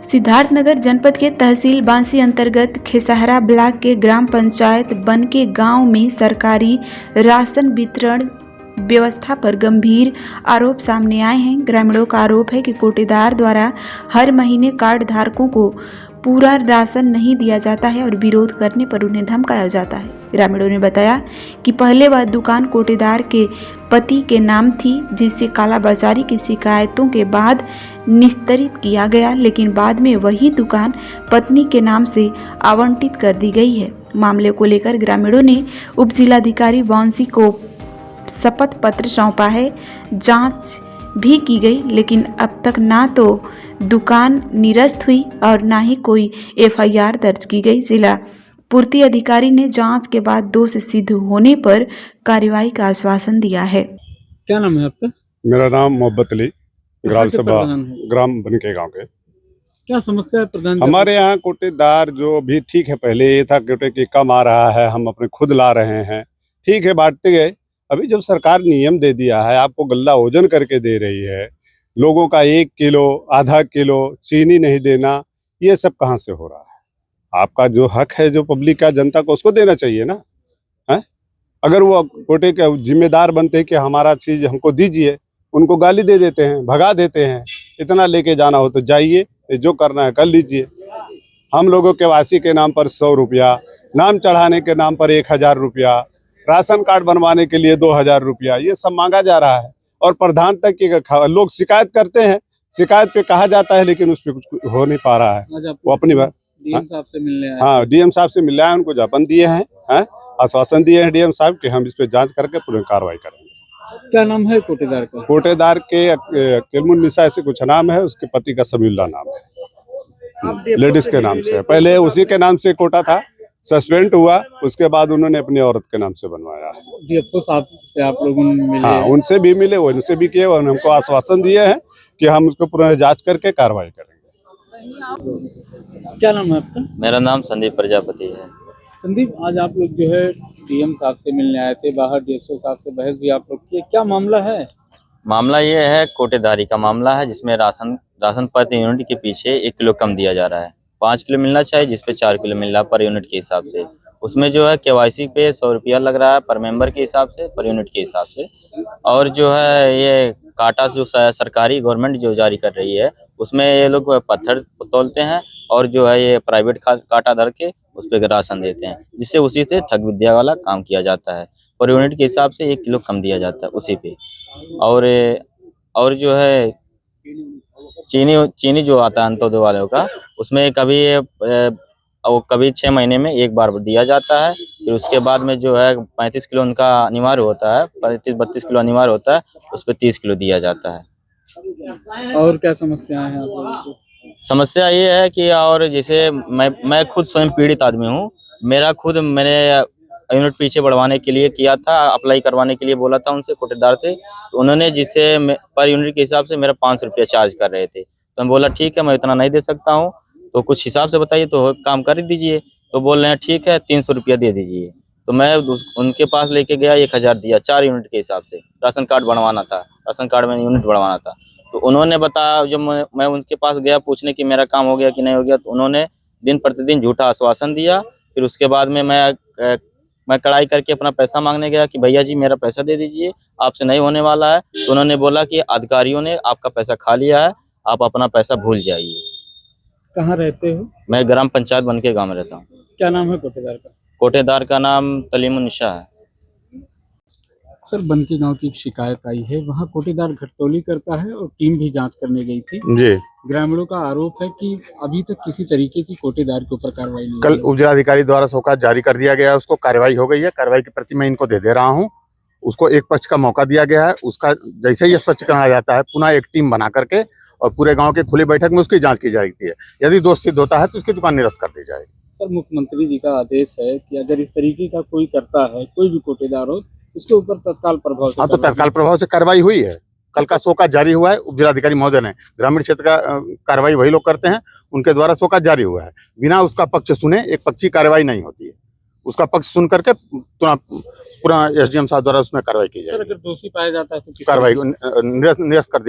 सिद्धार्थनगर जनपद के तहसील बांसी अंतर्गत खेसहरा ब्लॉक के ग्राम पंचायत बनके गांव में सरकारी राशन वितरण व्यवस्था पर गंभीर आरोप सामने आए हैं। ग्रामीणों का आरोप है कि कोटेदार द्वारा हर महीने कार्ड धारकों को पूरा राशन नहीं दिया जाता है और विरोध करने पर उन्हें धमकाया जाता है। ग्रामीणों ने बताया कि पहले वह दुकान कोटेदार के पति के नाम थी, जिससे कालाबाजारी की शिकायतों के बाद निस्तारित किया गया, लेकिन बाद में वही दुकान पत्नी के नाम से आवंटित कर दी गई है। मामले को लेकर ग्रामीणों ने उप जिलाधिकारी बांसी को शपथ पत्र सौंपा है। जांच भी की गई, लेकिन अब तक ना तो दुकान निरस्त हुई और ना ही कोई एफआईआर दर्ज की गई। जिला पूर्ति अधिकारी ने जांच के बाद दोष सिद्ध होने पर कार्रवाई का आश्वासन दिया है। क्या नाम है आपका? मेरा नाम मोहब्बत अली, ग्राम सभा ग्राम बनके गांव के। क्या समस्या है प्रधान? हमारे यहाँ कोटेदार जो भी ठीक है, पहले ये था कोटे की कम आ रहा है, हम अपने खुद ला रहे हैं, ठीक है, बांटते गए। अभी जब सरकार नियम दे दिया है, आपको गल्ला ओजन करके दे रही है, लोगों का 1 किलो आधा किलो चीनी नहीं देना, ये सब कहाँ से हो रहा है? आपका जो हक है, जो पब्लिक का जनता को, उसको देना चाहिए ना है? अगर वो कोटे के जिम्मेदार बनते हैं कि हमारा चीज हमको दीजिए, उनको गाली दे देते हैं, भगा देते हैं। इतना लेके जाना हो तो जाइए, जो करना है कर लीजिए। हम लोगों के वासी के नाम पर 100 रुपया, नाम चढ़ाने के नाम पर 1000 रुपया, राशन कार्ड बनवाने के लिए 2000 रुपया, ये सब मांगा जा रहा है। और प्रधान तक के लोग शिकायत करते हैं, शिकायत पे कहा जाता है, लेकिन उस पर कुछ हो नहीं पा रहा है। वो अपनी बात डीएम साहब से मिलने आए। हाँ, डीएम साहब से मिलना है, उनको ज्ञापन दिए हैं, आश्वासन दिए हैं डीएम साहब कि हम इस पे जांच करके पूरी कार्रवाई करेंगे। क्या नाम है कोटेदार का? कोटेदार के किलमुन निशा ऐसे कुछ नाम है, उसके पति का समीउल्लाह नाम है, लेडीज के नाम से। पहले उसी के नाम से कोटा था, सस्पेंड हुआ, उसके बाद उन्होंने अपनी औरत के नाम से बनवाया। डीएफओ साहब से आप लोगों ने मिले? हाँ, उनसे भी मिले, उनसे भी किए, और हमको आश्वासन दिए हैं कि हम उसको पूरा जांच करके कार्रवाई करेंगे। क्या नाम है आपका? मेरा नाम संदीप प्रजापति है। संदीप, आज आप लोग जो है डीएम साहब से मिलने आए थे, बाहर डीएसओ साहब से बहस भी आप लोग किए, क्या मामला है? मामला ये है, कोटेदारी का मामला है, जिसमें राशन प्रति यूनिट के पीछे 1 किलो कम दिया जा रहा है। 5 किलो मिलना चाहिए, जिसपे 4 किलो मिल रहा है पर यूनिट के हिसाब से। उसमें जो है केवाईसी पे 100 रुपया लग रहा है पर मेंबर के हिसाब से, पर यूनिट के हिसाब से। और जो है ये काटा जो सरकारी गवर्नमेंट जो जारी कर रही है, उसमें ये लोग पत्थर तोलते हैं और जो है ये प्राइवेट काटा धर के उस पर राशन देते हैं, जिससे उसी से ठग विद्या वाला काम किया जाता है। पर यूनिट के हिसाब से 1 किलो कम दिया जाता है उसी पे। और जो है चीनी जो आता है अंत्योदय वालों का, उसमें कभी 6 महीने में एक बार दिया जाता है। फिर उसके बाद में जो है 35 किलो उनका अनिवार्य होता है, 32 किलो अनिवार्य होता है, उस पर 30 किलो दिया जाता है। और क्या समस्याएं हैं आप लोगों को? समस्या ये है कि, और जैसे मैं खुद स्वयं पीड़ित आदमी हूँ। मैंने यूनिट पीछे बढ़वाने के लिए किया था, अप्लाई करवाने के लिए बोला था उनसे, कोटेदार से। तो उन्होंने जिससे पर यूनिट के हिसाब से मेरा 500 रुपया चार्ज कर रहे थे। तो मैं बोला ठीक है, मैं इतना नहीं दे सकता हूँ, तो कुछ हिसाब से बताइए, तो काम कर दीजिए। तो बोल रहे हैं ठीक है, 300 रुपया दे दीजिए। तो मैं उनके पास लेके गया, 1000 दिया 4 यूनिट के हिसाब से। राशन कार्ड बनवाना था, राशन कार्ड में यूनिट बढ़वाना था। तो उन्होंने बताया, जब मैं उनके पास गया पूछने कि मेरा काम हो गया कि नहीं हो गया, तो उन्होंने दिन प्रतिदिन झूठा आश्वासन दिया। फिर उसके बाद में मैं कड़ाई करके अपना पैसा मांगने गया कि भैया जी मेरा पैसा दे दीजिए, आपसे नहीं होने वाला है। तो उन्होंने बोला कि अधिकारियों ने आपका पैसा खा लिया है, आप अपना पैसा भूल जाइए। कहाँ रहते हो? मैं ग्राम पंचायत बनके गाँव में रहता हूँ। क्या नाम है कोटेदार का? कोटेदार का नाम तलीमुन निशा है। सर, बनके गांव की एक शिकायत आई है, वहाँ कोटेदार घटतौली करता है और टीम भी जांच करने गई थी जी। ग्रामीणों का आरोप है कि अभी तक किसी तरीके की कोटेदार के ऊपर कार्रवाई नहीं। कल उप जिलाधिकारी द्वारा शोकाज जारी कर दिया गया है, उसको कार्रवाई हो गई है। कार्रवाई की प्रति मैं इनको दे रहा हूँ। उसको एक पक्ष का मौका दिया गया है, उसका जैसे ही स्पष्ट कहा जाता है, पुनः एक टीम बना करके और पूरे गाँव के खुली बैठक में उसकी जाँच की जाती है। यदि दोष सिद्ध होता है तो उसकी दुकान निरस्त कर दी जाएगी। सर, मुख्यमंत्री जी का आदेश है कि अगर इस तरीके का कोई करता है, कोई भी कोटेदार हो, उसके ऊपर तत्काल प्रभाव से। हाँ, तो तत्काल प्रभाव से कार्रवाई हुई है। कल का शोकाज जारी हुआ है, उप जिलाधिकारी महोदय ने। ग्रामीण क्षेत्र का कार्रवाई वही लोग करते हैं, उनके द्वारा शोकाज जारी हुआ है। बिना उसका पक्ष सुने एक पक्षी कार्रवाई नहीं होती है। उसका पक्ष सुन करके पूरा एसडीएम साहब द्वारा उसमें कार्रवाई की जाए। सर, अगर दोषी पाया जाता है तो कार्रवाई निरस्त कर दी जाए।